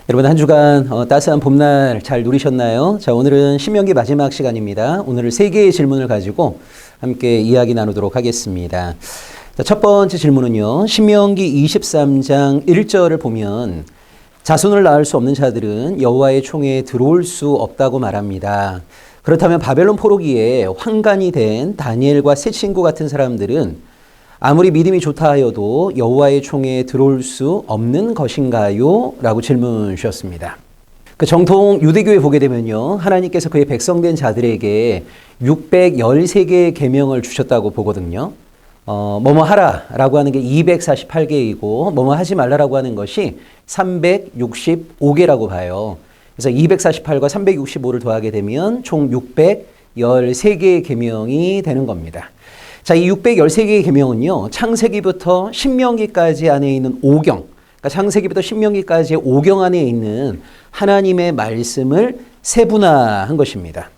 여러분 한 주간 따스한 봄날 잘 누리셨나요? 자, 오늘은 신명기 마지막 시간입니다. 오늘 3개의 질문을 가지고 함께 이야기 나누도록 하겠습니다. 자, 첫 번째 질문은요. 신명기 23장 1절을 보면 자손을 낳을 수 없는 자들은 여호와의 총회에 들어올 수 없다고 말합니다. 그렇다면 바벨론 포로기에 환관이 된 다니엘과 세 친구 같은 사람들은 아무리 믿음이 좋다 하여도 여호와의 총회에 들어올 수 없는 것인가요? 라고 질문 주셨습니다. 그 정통 유대교에 보게 되면요. 하나님께서 그의 백성된 자들에게 613개의 계명을 주셨다고 보거든요. 뭐뭐 하라 라고 하는 게 248개이고 뭐뭐 하지 말라라고 하는 것이 365개라고 봐요. 그래서 248과 365를 더하게 되면 총 613개의 계명이 되는 겁니다. 자, 이 613개의 계명은요, 창세기부터 신명기까지 안에 있는 오경, 그러니까 창세기부터 신명기까지의 오경 안에 있는 하나님의 말씀을 세분화한 것입니다.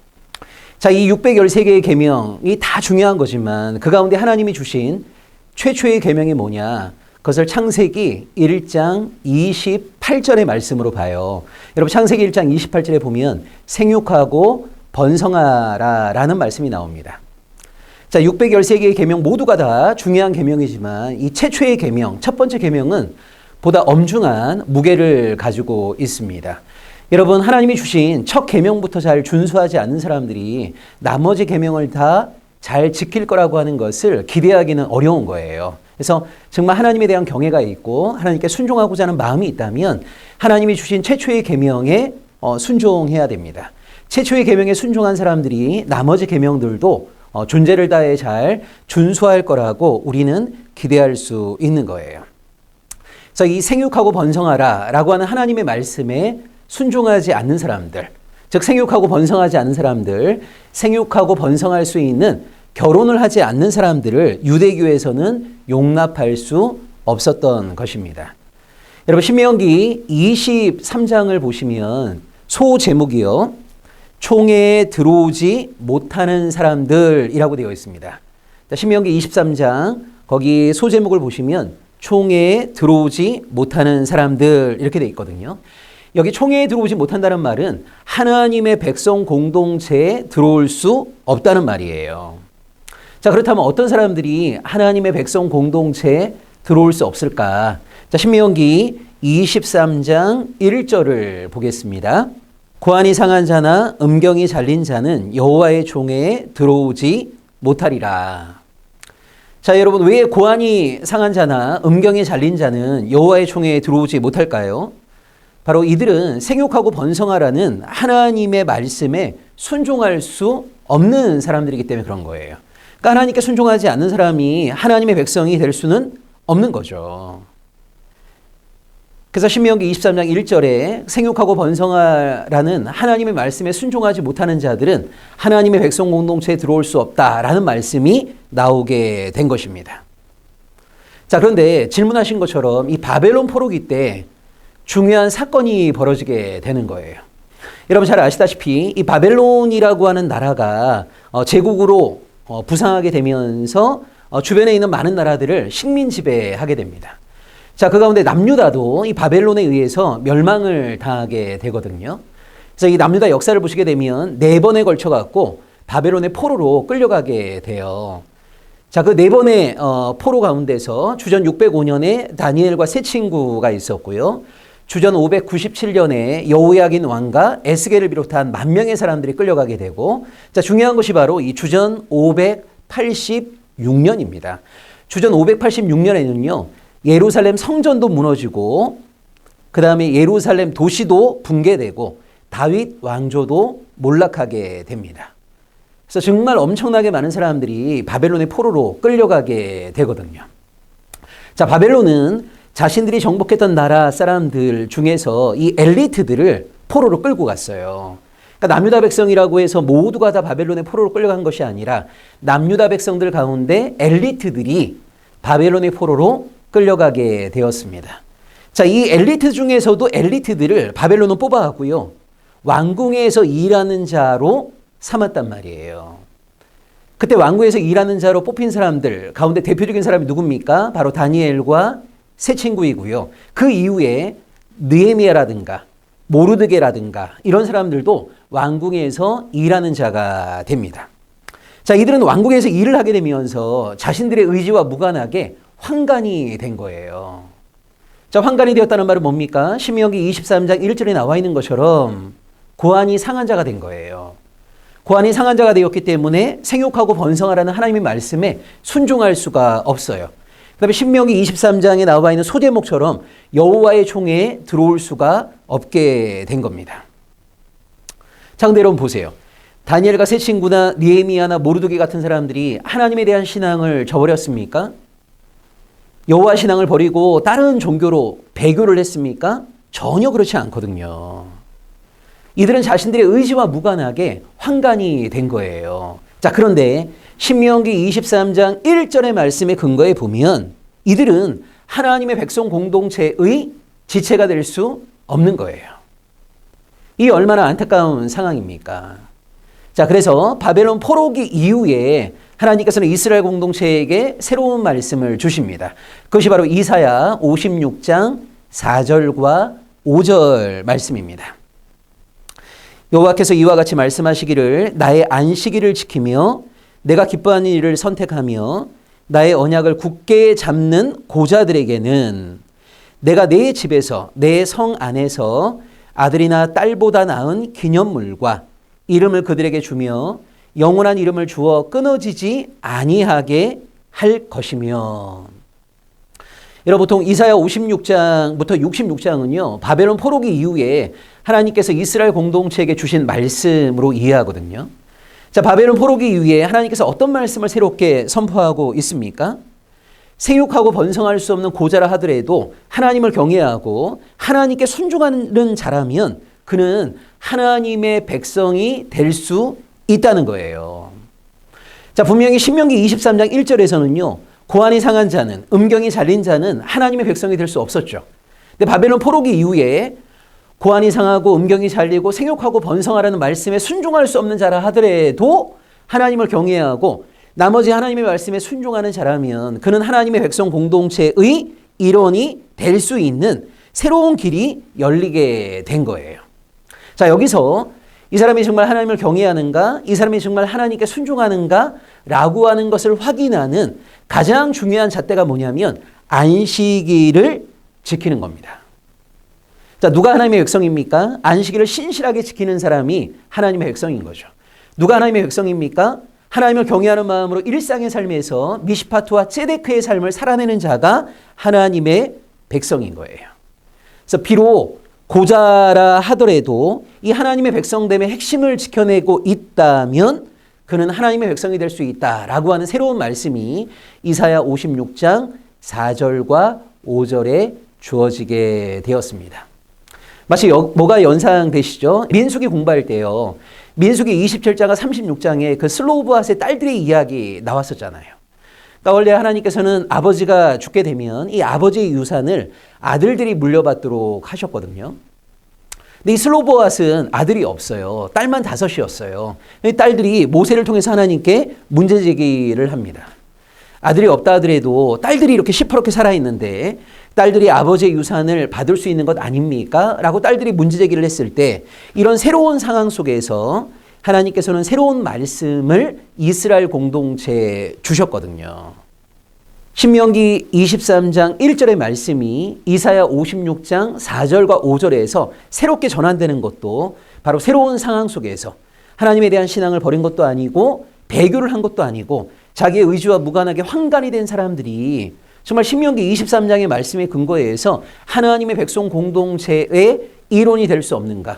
자, 이 613개의 계명이 다 중요한 거지만 그 가운데 하나님이 주신 최초의 계명이 뭐냐? 그것을 창세기 1장 28절의 말씀으로 봐요. 여러분 창세기 1장 28절에 보면 생육하고 번성하라 라는 말씀이 나옵니다. 자, 613개의 계명 모두가 다 중요한 계명이지만 이 최초의 계명, 첫 번째 계명은 보다 엄중한 무게를 가지고 있습니다. 여러분 하나님이 주신 첫 계명부터 잘 준수하지 않는 사람들이 나머지 계명을 다 잘 지킬 거라고 하는 것을 기대하기는 어려운 거예요. 그래서 정말 하나님에 대한 경외가 있고 하나님께 순종하고자 하는 마음이 있다면 하나님이 주신 최초의 계명에 순종해야 됩니다. 최초의 계명에 순종한 사람들이 나머지 계명들도 존재를 다해 잘 준수할 거라고 우리는 기대할 수 있는 거예요. 그래서 이 생육하고 번성하라 라고 하는 하나님의 말씀에 순종하지 않는 사람들, 즉 생육하고 번성하지 않는 사람들, 생육하고 번성할 수 있는 결혼을 하지 않는 사람들을 유대교에서는 용납할 수 없었던 것입니다. 여러분 신명기 23장을 보시면 소 제목이요. 총회에 들어오지 못하는 사람들이라고 되어 있습니다. 신명기 23장 거기 소제목을 보시면 총회에 들어오지 못하는 사람들 이렇게 되어 있거든요. 여기 총회에 들어오지 못한다는 말은 하나님의 백성 공동체에 들어올 수 없다는 말이에요. 자, 그렇다면 어떤 사람들이 하나님의 백성 공동체에 들어올 수 없을까? 자, 신명기 23장 1절을 보겠습니다. 고안이 상한 자나 음경이 잘린 자는 여호와의 총회에 들어오지 못하리라. 자, 여러분 왜 고안이 상한 자나 음경이 잘린 자는 여호와의 총회에 들어오지 못할까요? 바로 이들은 생육하고 번성하라는 하나님의 말씀에 순종할 수 없는 사람들이기 때문에 그런 거예요. 그러니까 하나님께 순종하지 않는 사람이 하나님의 백성이 될 수는 없는 거죠. 그래서 신명기 23장 1절에 생육하고 번성하라는 하나님의 말씀에 순종하지 못하는 자들은 하나님의 백성 공동체에 들어올 수 없다라는 말씀이 나오게 된 것입니다. 자, 그런데 질문하신 것처럼 이 바벨론 포로기 때 중요한 사건이 벌어지게 되는 거예요. 여러분 잘 아시다시피 이 바벨론이라고 하는 나라가 제국으로 부상하게 되면서 주변에 있는 많은 나라들을 식민 지배하게 됩니다. 자, 그 가운데 남유다도 이 바벨론에 의해서 멸망을 당하게 되거든요. 그래서 이 남유다 역사를 보시게 되면 4번에 걸쳐 갖고 바벨론의 포로로 끌려가게 돼요. 자, 그 4번의 포로 가운데서 주전 605년에 다니엘과 세 친구가 있었고요. 주전 597년에 여호야긴 왕과 에스겔을 비롯한 10,000명의 사람들이 끌려가게 되고, 자, 중요한 것이 바로 이 주전 586년입니다. 주전 586년에는요, 예루살렘 성전도 무너지고, 그 다음에 예루살렘 도시도 붕괴되고, 다윗 왕조도 몰락하게 됩니다. 그래서 정말 엄청나게 많은 사람들이 바벨론의 포로로 끌려가게 되거든요. 자, 바벨론은 자신들이 정복했던 나라 사람들 중에서 이 엘리트들을 포로로 끌고 갔어요. 그러니까 남유다 백성이라고 해서 모두가 다 바벨론의 포로로 끌려간 것이 아니라 남유다 백성들 가운데 엘리트들이 바벨론의 포로로 끌려가게 되었습니다. 자, 이 엘리트 중에서도 엘리트들을 바벨론은 뽑아왔고요. 왕궁에서 일하는 자로 삼았단 말이에요. 그때 왕궁에서 일하는 자로 뽑힌 사람들 가운데 대표적인 사람이 누굽니까? 바로 다니엘과 세 친구이고요. 그 이후에 느헤미야라든가 모르드게라든가 이런 사람들도 왕궁에서 일하는 자가 됩니다. 자, 이들은 왕궁에서 일을 하게 되면서 자신들의 의지와 무관하게 환관이 된 거예요. 자, 환관이 되었다는 말은 뭡니까? 신명기 23장 1절에 나와 있는 것처럼 고환이 상한 자가 된 거예요. 고환이 상한 자가 되었기 때문에 생육하고 번성하라는 하나님의 말씀에 순종할 수가 없어요. 그 다음에 신명기 23장에 나와 있는 소제목처럼 여호와의 총회에 들어올 수가 없게 된 겁니다. 자, 근데 여러분 보세요. 다니엘과 세 친구나 느헤미야나 모르드게 같은 사람들이 하나님에 대한 신앙을 저버렸습니까? 여호와 신앙을 버리고 다른 종교로 배교를 했습니까? 전혀 그렇지 않거든요. 이들은 자신들의 의지와 무관하게 환관이 된 거예요. 자, 그런데 신명기 23장 1절의 말씀의 근거에 보면 이들은 하나님의 백성 공동체의 지체가 될 수 없는 거예요. 이 얼마나 안타까운 상황입니까? 자, 그래서 바벨론 포로기 이후에 하나님께서는 이스라엘 공동체에게 새로운 말씀을 주십니다. 그것이 바로 이사야 56장 4절과 5절 말씀입니다. 여호와께서 이와 같이 말씀하시기를 나의 안식일을 지키며 내가 기뻐하는 일을 선택하며 나의 언약을 굳게 잡는 고자들에게는 내가 내 집에서 내 성 안에서 아들이나 딸보다 나은 기념물과 이름을 그들에게 주며 영원한 이름을 주어 끊어지지 아니하게 할 것이며. 여러분, 보통 이사야 56장부터 66장은요 바벨론 포로기 이후에 하나님께서 이스라엘 공동체에게 주신 말씀으로 이해하거든요. 자, 바벨론 포로기 이후에 하나님께서 어떤 말씀을 새롭게 선포하고 있습니까? 생육하고 번성할 수 없는 고자라 하더라도 하나님을 경외하고 하나님께 순종하는 자라면 그는 하나님의 백성이 될 수 있다는 거예요. 자, 분명히 신명기 23장 1절에서는요 고환이 상한 자는, 음경이 잘린 자는 하나님의 백성이 될 수 없었죠. 근데 바벨론 포로기 이후에 고환이 상하고 음경이 잘리고 생육하고 번성하라는 말씀에 순종할 수 없는 자라 하더라도 하나님을 경외하고 나머지 하나님의 말씀에 순종하는 자라면 그는 하나님의 백성 공동체의 일원이 될 수 있는 새로운 길이 열리게 된 거예요. 자, 여기서 이 사람이 정말 하나님을 경외하는가? 이 사람이 정말 하나님께 순종하는가? 라고 하는 것을 확인하는 가장 중요한 잣대가 뭐냐면 안식일을 지키는 겁니다. 자, 누가 하나님의 백성입니까? 안식일을 신실하게 지키는 사람이 하나님의 백성인 거죠. 누가 하나님의 백성입니까? 하나님을 경외하는 마음으로 일상의 삶에서 미시파트와 ጼ데크의 삶을 살아내는 자가 하나님의 백성인 거예요. 그래서 비록 고자라 하더라도 이 하나님의 백성됨의 핵심을 지켜내고 있다면 그는 하나님의 백성이 될 수 있다라고 하는 새로운 말씀이 이사야 56장 4절과 5절에 주어지게 되었습니다. 마치 뭐가 연상되시죠? 민수기 공부할 때요. 민수기 27장과 36장에 그 슬로브앗의 딸들의 이야기 나왔었잖아요. 그러니까 원래 하나님께서는 아버지가 죽게 되면 이 아버지의 유산을 아들들이 물려받도록 하셨거든요. 근데 이 슬로브앗은 아들이 없어요. 딸만 5이었어요. 딸들이 모세를 통해서 하나님께 문제 제기를 합니다. 아들이 없다 하더라도 딸들이 이렇게 시퍼렇게 살아있는데 딸들이 아버지의 유산을 받을 수 있는 것 아닙니까? 라고 딸들이 문제 제기를 했을 때 이런 새로운 상황 속에서 하나님께서는 새로운 말씀을 이스라엘 공동체에 주셨거든요. 신명기 23장 1절의 말씀이 이사야 56장 4절과 5절에서 새롭게 전환되는 것도 바로 새로운 상황 속에서 하나님에 대한 신앙을 버린 것도 아니고 배교를 한 것도 아니고 자기의 의지와 무관하게 환관이 된 사람들이 정말 신명기 23장의 말씀에 근거해서 하나님의 백성 공동체의 일원이 될 수 없는가?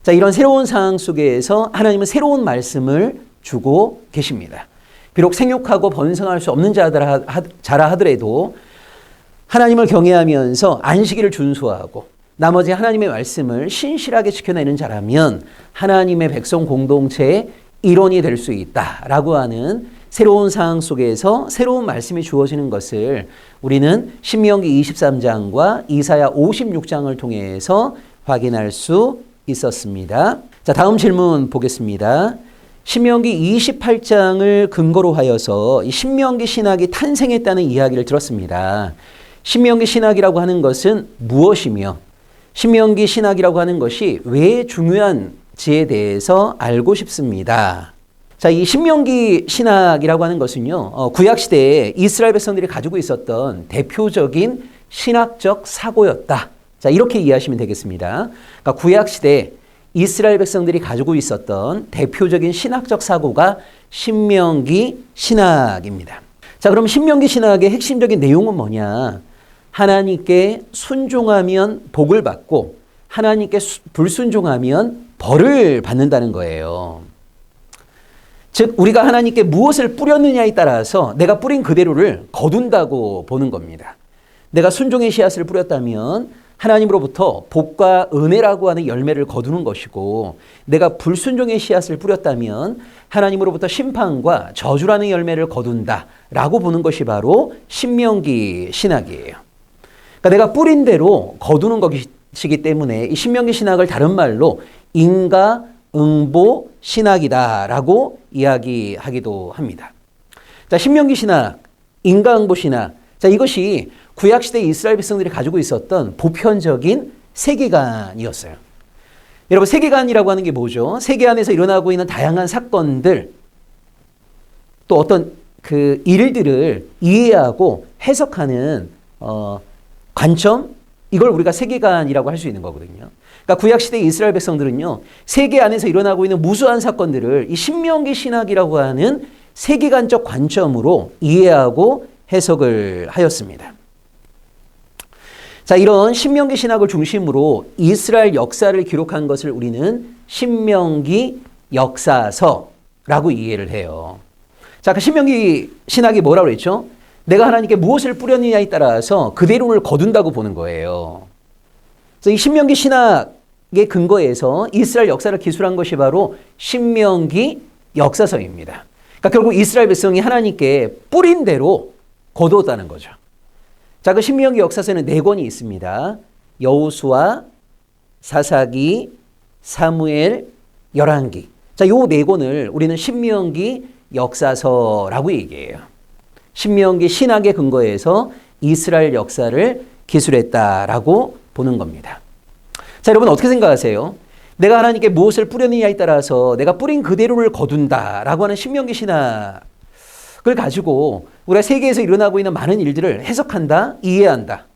자, 이런 새로운 상황 속에서 하나님은 새로운 말씀을 주고 계십니다. 비록 생육하고 번성할 수 없는 자라 하더라도 하나님을 경외하면서 안식일을 준수하고 나머지 하나님의 말씀을 신실하게 지켜내는 자라면 하나님의 백성 공동체의 일원이 될 수 있다라고 하는 새로운 상황 속에서 새로운 말씀이 주어지는 것을 우리는 신명기 23장과 이사야 56장을 통해서 확인할 수 있었습니다. 자, 다음 질문 보겠습니다. 신명기 28장을 근거로 하여서 이 신명기 신학이 탄생했다는 이야기를 들었습니다. 신명기 신학이라고 하는 것은 무엇이며 신명기 신학이라고 하는 것이 왜 중요한지에 대해서 알고 싶습니다. 자, 이 신명기 신학이라고 하는 것은요, 구약 시대에 이스라엘 백성들이 가지고 있었던 대표적인 신학적 사고였다. 자, 이렇게 이해하시면 되겠습니다. 그러니까 구약 시대에 이스라엘 백성들이 가지고 있었던 대표적인 신학적 사고가 신명기 신학입니다. 자, 그럼 신명기 신학의 핵심적인 내용은 뭐냐? 하나님께 순종하면 복을 받고 하나님께 불순종하면 벌을 받는다는 거예요. 즉 우리가 하나님께 무엇을 뿌렸느냐에 따라서 내가 뿌린 그대로를 거둔다고 보는 겁니다. 내가 순종의 씨앗을 뿌렸다면 하나님으로부터 복과 은혜라고 하는 열매를 거두는 것이고, 내가 불순종의 씨앗을 뿌렸다면 하나님으로부터 심판과 저주라는 열매를 거둔다라고 보는 것이 바로 신명기 신학이에요. 그러니까 내가 뿌린 대로 거두는 것이기 때문에 이 신명기 신학을 다른 말로 인가응보 신학이다라고 이야기하기도 합니다. 자, 신명기 신학, 인가응보 신학, 자, 이것이 구약시대 이스라엘 백성들이 가지고 있었던 보편적인 세계관이었어요. 여러분, 세계관이라고 하는 게 뭐죠? 세계 안에서 일어나고 있는 다양한 사건들, 또 어떤 그 일들을 이해하고 해석하는 관점, 이걸 우리가 세계관이라고 할 수 있는 거거든요. 그러니까 구약시대 이스라엘 백성들은요, 세계 안에서 일어나고 있는 무수한 사건들을 이 신명기 신학이라고 하는 세계관적 관점으로 이해하고 해석을 하였습니다. 자, 이런 신명기 신학을 중심으로 이스라엘 역사를 기록한 것을 우리는 신명기 역사서라고 이해를 해요. 자, 그 신명기 신학이 뭐라고 그랬죠? 내가 하나님께 무엇을 뿌렸느냐에 따라서 그대로를 거둔다고 보는 거예요. 그래서 이 신명기 신학의 근거에서 이스라엘 역사를 기술한 것이 바로 신명기 역사서입니다. 그러니까 결국 이스라엘 백성이 하나님께 뿌린 대로 거두었다는 거죠. 자, 그 신명기 역사서에는 4권이 있습니다. 여호수아, 사사기, 사무엘, 열왕기. 자, 요 4권을 우리는 신명기 역사서라고 얘기해요. 신명기 신학의 근거에서 이스라엘 역사를 기술했다라고 보는 겁니다. 자, 여러분 어떻게 생각하세요? 내가 하나님께 무엇을 뿌렸느냐에 따라서 내가 뿌린 그대로를 거둔다라고 하는 신명기 신학을 가지고 우리가 세계에서 일어나고 있는 많은 일들을 해석한다, 이해한다.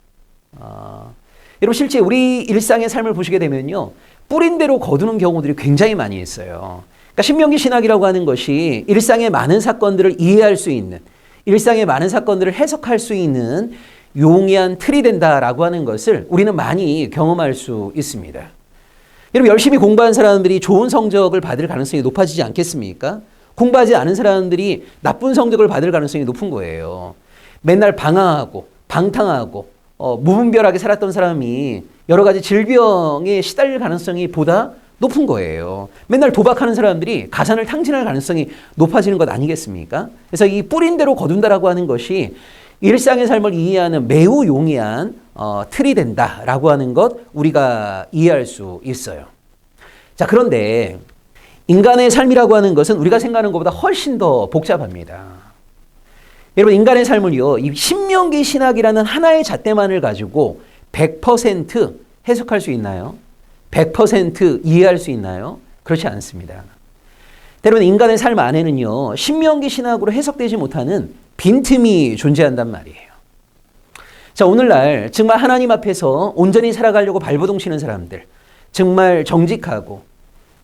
여러분 실제 우리 일상의 삶을 보시게 되면요, 뿌린 대로 거두는 경우들이 굉장히 많이 있어요. 그러니까 신명기 신학이라고 하는 것이 일상의 많은 사건들을 이해할 수 있는, 일상의 많은 사건들을 해석할 수 있는 용이한 틀이 된다라고 하는 것을 우리는 많이 경험할 수 있습니다. 여러분 열심히 공부한 사람들이 좋은 성적을 받을 가능성이 높아지지 않겠습니까? 공부하지 않은 사람들이 나쁜 성적을 받을 가능성이 높은 거예요. 맨날 방황하고 방탕하고 무분별하게 살았던 사람이 여러 가지 질병에 시달릴 가능성이 보다 높은 거예요. 맨날 도박하는 사람들이 가산을 탕진할 가능성이 높아지는 것 아니겠습니까? 그래서 이 뿌린 대로 거둔다라고 하는 것이 일상의 삶을 이해하는 매우 용이한 틀이 된다라고 하는 것 우리가 이해할 수 있어요. 자, 그런데 인간의 삶이라고 하는 것은 우리가 생각하는 것보다 훨씬 더 복잡합니다. 여러분 인간의 삶을요, 이 신명기 신학이라는 하나의 잣대만을 가지고 100% 해석할 수 있나요? 100% 이해할 수 있나요? 그렇지 않습니다. 여러분 인간의 삶 안에는요, 신명기 신학으로 해석되지 못하는 빈틈이 존재한단 말이에요. 자, 오늘날 정말 하나님 앞에서 온전히 살아가려고 발버둥 치는 사람들, 정말 정직하고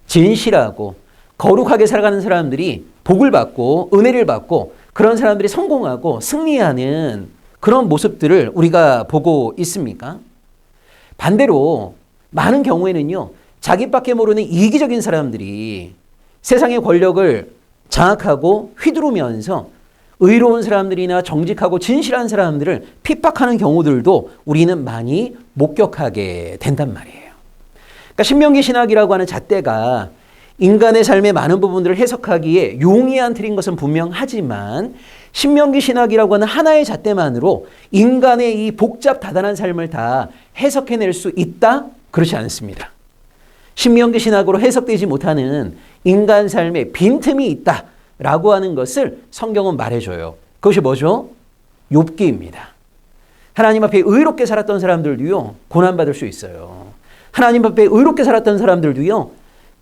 진실하고 거룩하게 살아가는 사람들이 복을 받고 은혜를 받고 그런 사람들이 성공하고 승리하는 그런 모습들을 우리가 보고 있습니까? 반대로 많은 경우에는요, 자기밖에 모르는 이기적인 사람들이 세상의 권력을 장악하고 휘두르면서 의로운 사람들이나 정직하고 진실한 사람들을 핍박하는 경우들도 우리는 많이 목격하게 된단 말이에요. 그러니까 신명기 신학이라고 하는 잣대가 인간의 삶의 많은 부분들을 해석하기에 용이한 틀인 것은 분명하지만 신명기 신학이라고 하는 하나의 잣대만으로 인간의 이 복잡 다단한 삶을 다 해석해낼 수 있다? 그렇지 않습니다. 신명기 신학으로 해석되지 못하는 인간 삶에 빈틈이 있다라고 하는 것을 성경은 말해줘요. 그것이 뭐죠? 욥기입니다. 하나님 앞에 의롭게 살았던 사람들도요, 고난받을 수 있어요. 하나님 앞에 의롭게 살았던 사람들도요,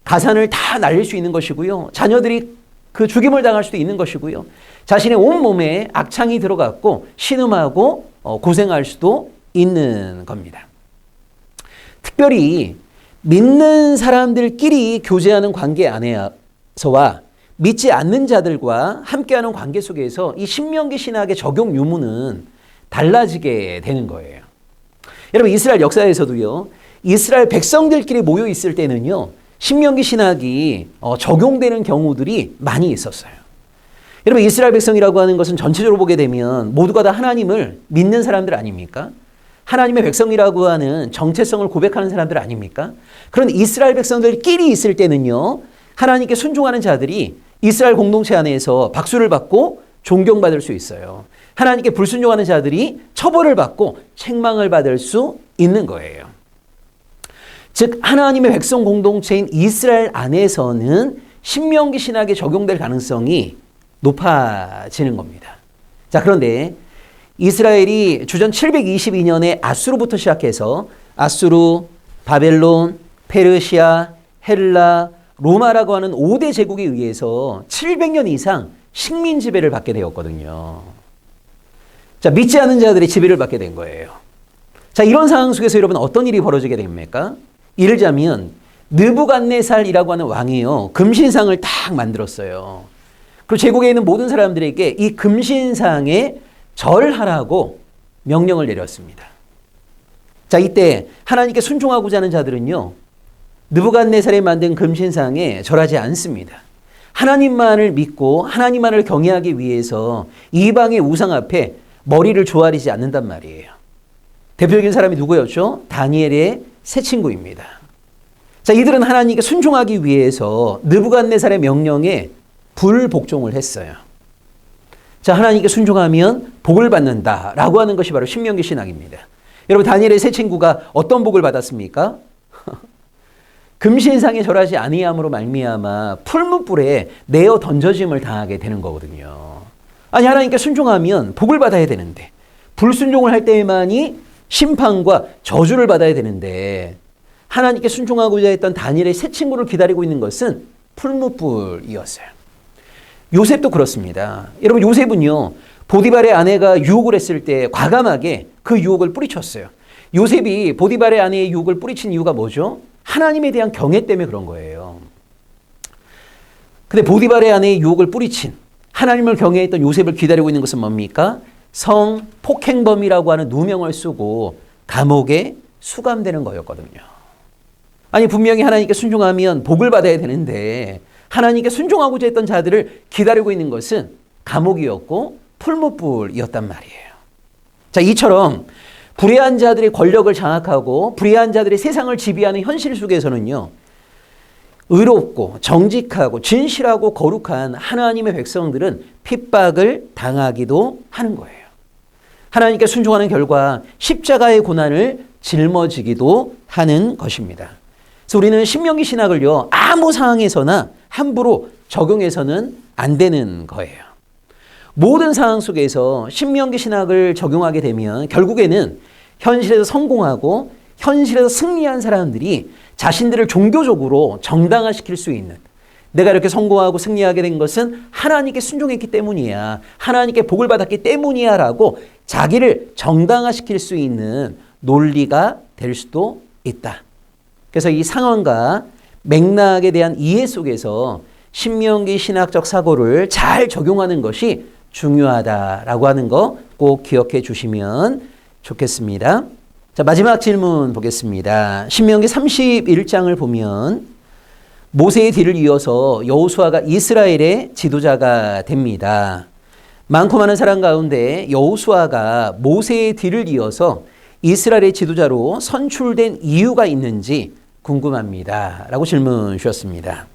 가산을 다 날릴 수 있는 것이고요. 자녀들이 그 죽임을 당할 수도 있는 것이고요. 자신의 온몸에 악창이 들어갔고 신음하고 고생할 수도 있는 겁니다. 특별히 믿는 사람들끼리 교제하는 관계 안에서와 믿지 않는 자들과 함께하는 관계 속에서 이 신명기 신학의 적용 유무는 달라지게 되는 거예요. 여러분, 이스라엘 역사에서도요, 이스라엘 백성들끼리 모여 있을 때는요, 신명기 신학이 적용되는 경우들이 많이 있었어요. 여러분, 이스라엘 백성이라고 하는 것은 전체적으로 보게 되면 모두가 다 하나님을 믿는 사람들 아닙니까? 하나님의 백성이라고 하는 정체성을 고백하는 사람들 아닙니까? 그런 이스라엘 백성들끼리 있을 때는요, 하나님께 순종하는 자들이 이스라엘 공동체 안에서 박수를 받고 존경받을 수 있어요. 하나님께 불순종하는 자들이 처벌을 받고 책망을 받을 수 있는 거예요. 즉, 하나님의 백성 공동체인 이스라엘 안에서는 신명기 신학에 적용될 가능성이 높아지는 겁니다. 자, 그런데 이스라엘이 주전 722년에 아수르부터 시작해서 아수르, 바벨론, 페르시아, 헬라, 로마라고 하는 5대 제국에 의해서 700년 이상 식민 지배를 받게 되었거든요. 자, 믿지 않는 자들이 지배를 받게 된 거예요. 자, 이런 상황 속에서 여러분 어떤 일이 벌어지게 됩니까? 이를 자면 느부갓네살이라고 하는 왕이요, 금신상을 딱 만들었어요. 그리고 제국에 있는 모든 사람들에게 이 금신상에 절하라고 명령을 내렸습니다. 자, 이때 하나님께 순종하고자 하는 자들은요, 느부갓네살이 만든 금신상에 절하지 않습니다. 하나님만을 믿고 하나님만을 경외하기 위해서 이방의 우상 앞에 머리를 조아리지 않는단 말이에요. 대표적인 사람이 누구였죠? 다니엘의 세 친구입니다. 자, 이들은 하나님께 순종하기 위해서 느부갓네살의 명령에 불복종을 했어요. 자, 하나님께 순종하면 복을 받는다라고 하는 것이 바로 신명기 신학입니다. 여러분, 다니엘의 세 친구가 어떤 복을 받았습니까? 금신상에 절하지 아니함으로 말미암아 풀무불에 내어 던져짐을 당하게 되는 거거든요. 아니, 하나님께 순종하면 복을 받아야 되는데 불순종을 할 때만이 심판과 저주를 받아야 되는데 하나님께 순종하고자 했던 다니엘의 세 친구를 기다리고 있는 것은 풀무불이었어요. 요셉도 그렇습니다. 여러분, 요셉은요, 보디발의 아내가 유혹을 했을 때 과감하게 그 유혹을 뿌리쳤어요. 요셉이 보디발의 아내의 유혹을 뿌리친 이유가 뭐죠? 하나님에 대한 경외 때문에 그런 거예요. 근데 보디발의 아내의 유혹을 뿌리친 하나님을 경외했던 요셉을 기다리고 있는 것은 뭡니까? 성폭행범이라고 하는 누명을 쓰고 감옥에 수감되는 거였거든요. 아니, 분명히 하나님께 순종하면 복을 받아야 되는데 하나님께 순종하고자 했던 자들을 기다리고 있는 것은 감옥이었고 풀무불이었단 말이에요. 자, 이처럼 불의한 자들의 권력을 장악하고 불의한 자들의 세상을 지배하는 현실 속에서는요, 의롭고 정직하고 진실하고 거룩한 하나님의 백성들은 핍박을 당하기도 하는 거예요. 하나님께 순종하는 결과 십자가의 고난을 짊어지기도 하는 것입니다. 그래서 우리는 신명기 신학을요, 아무 상황에서나 함부로 적용해서는 안 되는 거예요. 모든 상황 속에서 신명기 신학을 적용하게 되면 결국에는 현실에서 성공하고 현실에서 승리한 사람들이 자신들을 종교적으로 정당화시킬 수 있는, 내가 이렇게 성공하고 승리하게 된 것은 하나님께 순종했기 때문이야, 하나님께 복을 받았기 때문이야 라고 자기를 정당화시킬 수 있는 논리가 될 수도 있다. 그래서 이 상황과 맥락에 대한 이해 속에서 신명기 신학적 사고를 잘 적용하는 것이 중요하다라고 하는 거 꼭 기억해 주시면 좋겠습니다. 자, 마지막 질문 보겠습니다. 신명기 31장을 보면 모세의 뒤를 이어서 여호수아가 이스라엘의 지도자가 됩니다. 많고 많은 사람 가운데 여호수아가 모세의 뒤를 이어서 이스라엘의 지도자로 선출된 이유가 있는지 궁금합니다. 라고 질문 주셨습니다.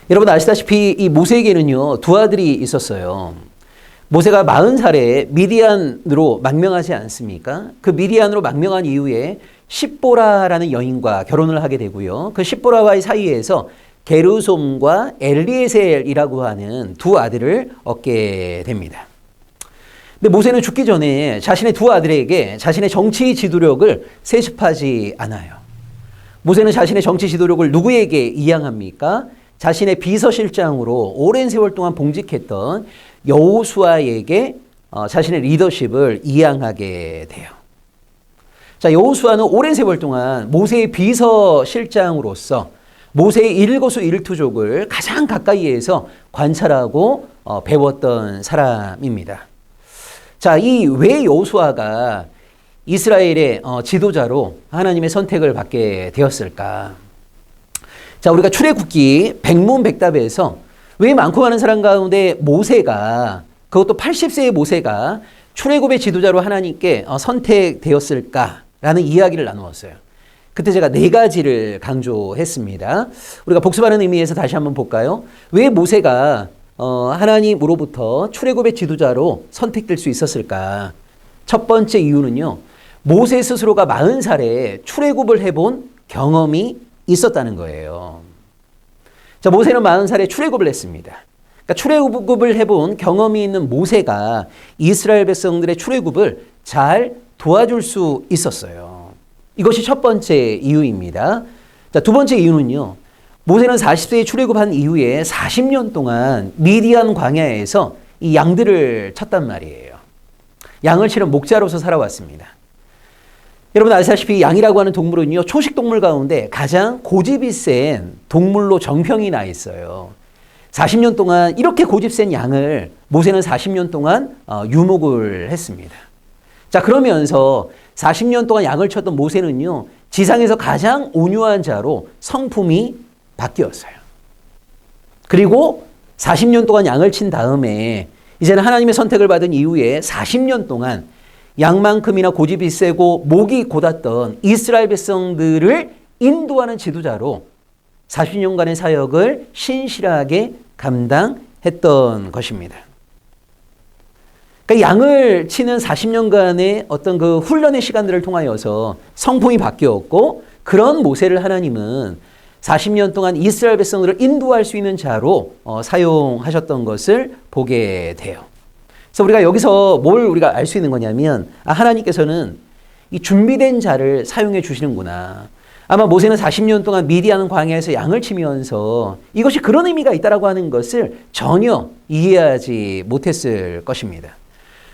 여러분 아시다시피 이 모세에게는요, 두 아들이 있었어요. 모세가 40살에 미디안으로 망명하지 않습니까? 그 미디안으로 망명한 이후에 십보라라는 여인과 결혼을 하게 되고요. 그 십보라와의 사이에서 게르솜과 엘리에셀이라고 하는 두 아들을 얻게 됩니다. 근데 모세는 죽기 전에 자신의 두 아들에게 자신의 정치 지도력을 세습하지 않아요. 모세는 자신의 정치 지도력을 누구에게 이양합니까? 자신의 비서실장으로 오랜 세월 동안 봉직했던 여호수아에게 자신의 리더십을 이양하게 돼요. 자, 여호수아는 오랜 세월 동안 모세의 비서실장으로서 모세의 일거수일투족을 가장 가까이에서 관찰하고 배웠던 사람입니다. 자, 이 왜 여호수아가 이스라엘의 지도자로 하나님의 선택을 받게 되었을까? 자, 우리가 출애굽기 백문백답에서 왜 많고 많은 사람 가운데 모세가, 그것도 80세의 모세가 출애굽의 지도자로 하나님께 선택되었을까라는 이야기를 나누었어요. 그때 제가 4가지를 강조했습니다. 우리가 복습하는 의미에서 다시 한번 볼까요? 왜 모세가 하나님으로부터 출애굽의 지도자로 선택될 수 있었을까? 첫 번째 이유는요, 모세 스스로가 40살에 출애굽을 해본 경험이 있었다는 거예요. 자, 모세는 40살에 출애굽을 했습니다. 그러니까 출애굽을 해본 경험이 있는 모세가 이스라엘 백성들의 출애굽을 잘 도와줄 수 있었어요. 이것이 첫 번째 이유입니다. 자, 두 번째 이유는요, 모세는 40세에 출애굽한 이후에 40년 동안 미디안 광야에서 이 양들을 쳤단 말이에요. 양을 치는 목자로서 살아왔습니다. 여러분 아시다시피 양이라고 하는 동물은요, 초식 동물 가운데 가장 고집이 센 동물로 정평이 나 있어요. 40년 동안 이렇게 고집 센 양을 모세는 40년 동안 유목을 했습니다. 자, 그러면서 40년 동안 양을 쳤던 모세는요, 지상에서 가장 온유한 자로 성품이 바뀌었어요. 그리고 40년 동안 양을 친 다음에 이제는 하나님의 선택을 받은 이후에 40년 동안 양만큼이나 고집이 세고 목이 곧았던 이스라엘 백성들을 인도하는 지도자로 40년간의 사역을 신실하게 감당했던 것입니다. 그러니까 양을 치는 40년간의 어떤 그 훈련의 시간들을 통하여서 성품이 바뀌었고, 그런 모세를 하나님은 40년 동안 이스라엘 백성들을 인도할 수 있는 자로 사용하셨던 것을 보게 돼요. 그래서 우리가 여기서 뭘 우리가 알 수 있는 거냐면, 하나님께서는 이 준비된 자를 사용해 주시는구나. 아마 모세는 40년 동안 미디안 광야에서 양을 치면서 이것이 그런 의미가 있다라고 하는 것을 전혀 이해하지 못했을 것입니다.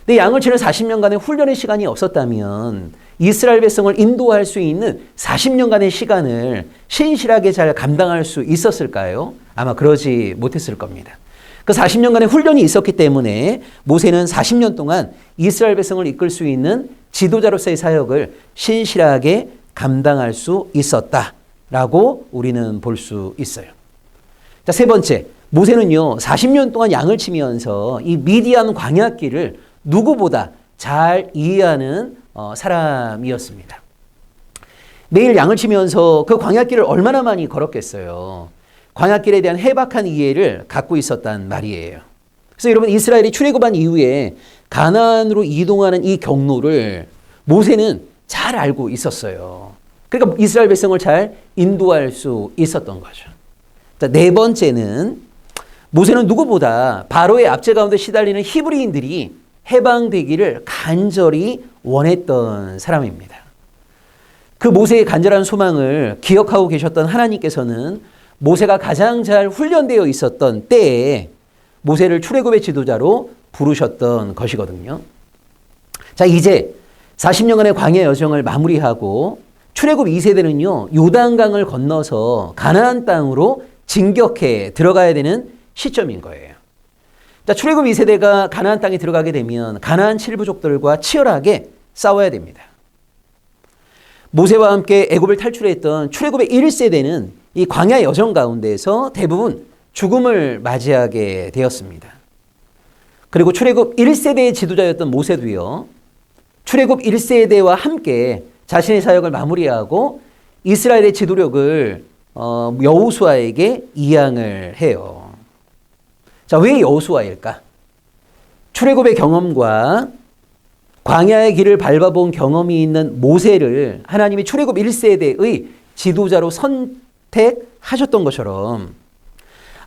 근데 양을 치는 40년간의 훈련의 시간이 없었다면 이스라엘 백성을 인도할 수 있는 40년간의 시간을 신실하게 잘 감당할 수 있었을까요? 아마 그러지 못했을 겁니다. 그 40년간의 훈련이 있었기 때문에 모세는 40년 동안 이스라엘 백성을 이끌 수 있는 지도자로서의 사역을 신실하게 감당할 수 있었다라고 우리는 볼 수 있어요. 자, 세 번째, 모세는요, 40년 동안 양을 치면서 이 미디안 광야길을 누구보다 잘 이해하는 사람이었습니다. 매일 양을 치면서 그 광야길을 얼마나 많이 걸었겠어요. 광야길에 대한 해박한 이해를 갖고 있었단 말이에요. 그래서 여러분, 이스라엘이 출애굽한 이후에 가나안으로 이동하는 이 경로를 모세는 잘 알고 있었어요. 그러니까 이스라엘 백성을 잘 인도할 수 있었던 거죠. 자, 네 번째는 모세는 누구보다 바로의 압제 가운데 시달리는 히브리인들이 해방되기를 간절히 원했던 사람입니다. 그 모세의 간절한 소망을 기억하고 계셨던 하나님께서는 모세가 가장 잘 훈련되어 있었던 때에 모세를 출애굽의 지도자로 부르셨던 것이거든요. 자, 이제 40년간의 광야 여정을 마무리하고 출애굽 2세대는요, 요단강을 건너서 가나안 땅으로 진격해 들어가야 되는 시점인 거예요. 자, 출애굽 2세대가 가나안 땅에 들어가게 되면 가나안 7부족들과 치열하게 싸워야 됩니다. 모세와 함께 애굽을 탈출했던 출애굽의 1세대는 이 광야 여정 가운데서 대부분 죽음을 맞이하게 되었습니다. 그리고 출애굽 1세대의 지도자였던 모세도요, 출애굽 1세대와 함께 자신의 사역을 마무리하고 이스라엘의 지도력을 여호수아에게 이양을 해요. 자, 왜 여호수아일까? 출애굽의 경험과 광야의 길을 밟아본 경험이 있는 모세를 하나님이 출애굽 1세대의 지도자로 선택하셨던 것처럼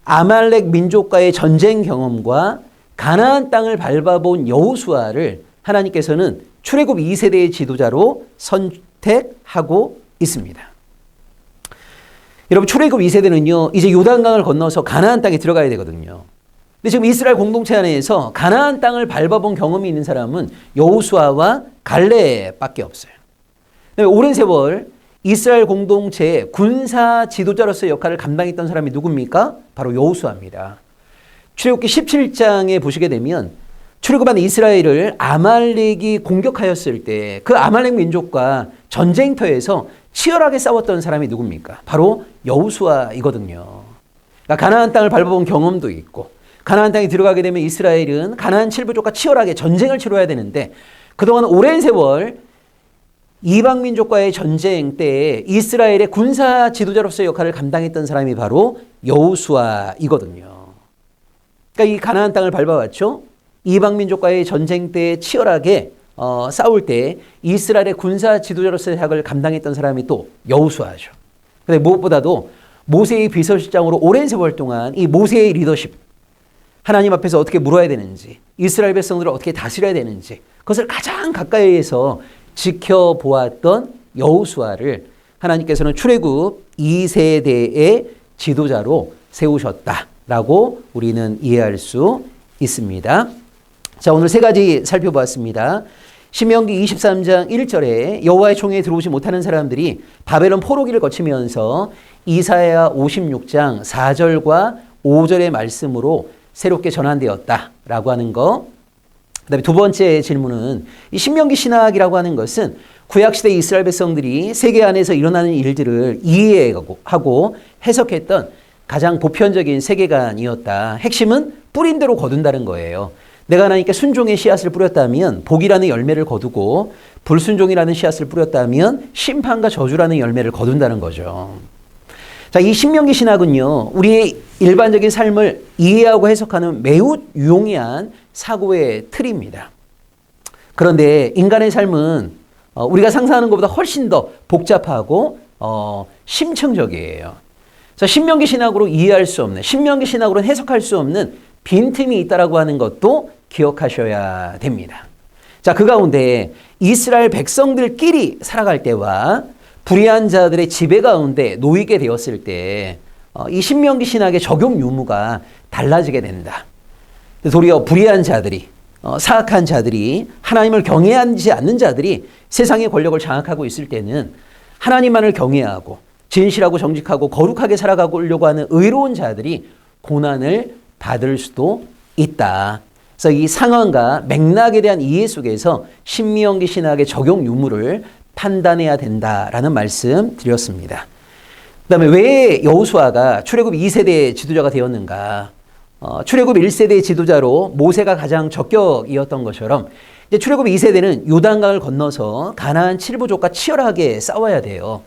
아말렉 민족과의 전쟁 경험과 가나안 땅을 밟아본 여호수아를 하나님께서는 출애굽 2세대의 지도자로 선택하고 있습니다. 여러분 출애굽 2세대는요. 이제 요단강을 건너서 가나안 땅에 들어가야 되거든요. 근데 지금 이스라엘 공동체 안에서 가나안 땅을 밟아본 경험이 있는 사람은 여호수아와 갈렙밖에 없어요. 오랜 세월 이스라엘 공동체의 군사 지도자로서의 역할을 감당했던 사람이 누굽니까? 바로 여호수아입니다. 출애굽기 17장에 보시게 되면 출애굽한 이스라엘을 아말렉이 공격하였을 때 그 아말렉 민족과 전쟁터에서 치열하게 싸웠던 사람이 누굽니까? 바로 여호수아이거든요. 그러니까 가나안 땅을 밟아본 경험도 있고 가나안 땅에 들어가게 되면 이스라엘은 가나안 7부족과 치열하게 전쟁을 치러야 되는데 그동안 오랜 세월 이방 민족과의 전쟁 때에 이스라엘의 군사 지도자로서의 역할을 감당했던 사람이 바로 여호수아이거든요. 그러니까 이 가나안 땅을 밟아왔죠. 이방 민족과의 전쟁 때 치열하게 싸울 때 이스라엘의 군사 지도자로서의 역할을 감당했던 사람이 또 여호수아죠. 근데 무엇보다도 모세의 비서실장으로 오랜 세월 동안 이 모세의 리더십, 하나님 앞에서 어떻게 물어야 되는지, 이스라엘 백성들을 어떻게 다스려야 되는지 그것을 가장 가까이에서 지켜보았던 여호수아를 하나님께서는 출애굽 2세대의 지도자로 세우셨다라고 우리는 이해할 수 있습니다. 자, 오늘 세 가지 살펴보았습니다. 신명기 23장 1절에 여호와의 총회에 들어오지 못하는 사람들이 바벨론 포로기를 거치면서 이사야 56장 4절과 5절의 말씀으로 새롭게 전환되었다라고 하는 거. 그다음에 두 번째 질문은 이 신명기 신학이라고 하는 것은 구약시대 이스라엘 백성들이 세계 안에서 일어나는 일들을 이해하고 해석했던 가장 보편적인 세계관이었다. 핵심은 뿌린 대로 거둔다는 거예요. 내가 하나님께 순종의 씨앗을 뿌렸다면 복이라는 열매를 거두고 불순종이라는 씨앗을 뿌렸다면 심판과 저주라는 열매를 거둔다는 거죠. 자, 이 신명기 신학은요, 우리의 일반적인 삶을 이해하고 해석하는 매우 유용한 사고의 틀입니다. 그런데 인간의 삶은 우리가 상상하는 것보다 훨씬 더 복잡하고 심층적이에요. 자, 신명기 신학으로 이해할 수 없는, 신명기 신학으로 해석할 수 없는 빈틈이 있다라고 하는 것도 기억하셔야 됩니다. 자, 그 가운데 이스라엘 백성들끼리 살아갈 때와 불의한 자들의 지배 가운데 놓이게 되었을 때 이 신명기 신학의 적용 유무가 달라지게 된다. 도리어 불의한 자들이, 사악한 자들이, 하나님을 경외하지 않는 자들이 세상의 권력을 장악하고 있을 때는 하나님만을 경외하고 진실하고 정직하고 거룩하게 살아가려고 하는 의로운 자들이 고난을 받을 수도 있다. 그래서 이 상황과 맥락에 대한 이해 속에서 신명기 신학의 적용 유무를 판단해야 된다라는 말씀 드렸습니다. 그 다음에 왜 여호수아가 출애굽 2세대 지도자가 되었는가? 출애굽 1세대 지도자로 모세가 가장 적격이었던 것처럼 이제 출애굽 2세대는 요단강을 건너서 가나안 7부족과 치열하게 싸워야 돼요.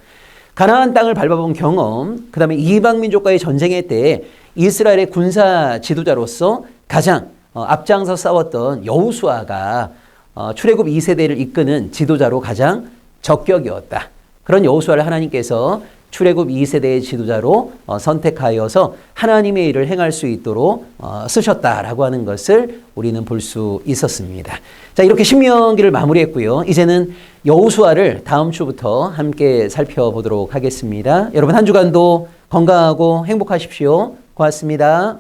가나안 땅을 밟아본 경험, 그 다음에 이방 민족과의 전쟁의 때에 이스라엘의 군사 지도자로서 가장 앞장서 싸웠던 여호수아가 출애굽 2세대를 이끄는 지도자로 가장 적격이었다. 그런 여호수아를 하나님께서 출애굽 2세대의 지도자로 선택하여서 하나님의 일을 행할 수 있도록 쓰셨다라고 하는 것을 우리는 볼 수 있었습니다. 자, 이렇게 신명기를 마무리했고요. 이제는 여호수아를 다음 주부터 함께 살펴보도록 하겠습니다. 여러분 한 주간도 건강하고 행복하십시오. 고맙습니다.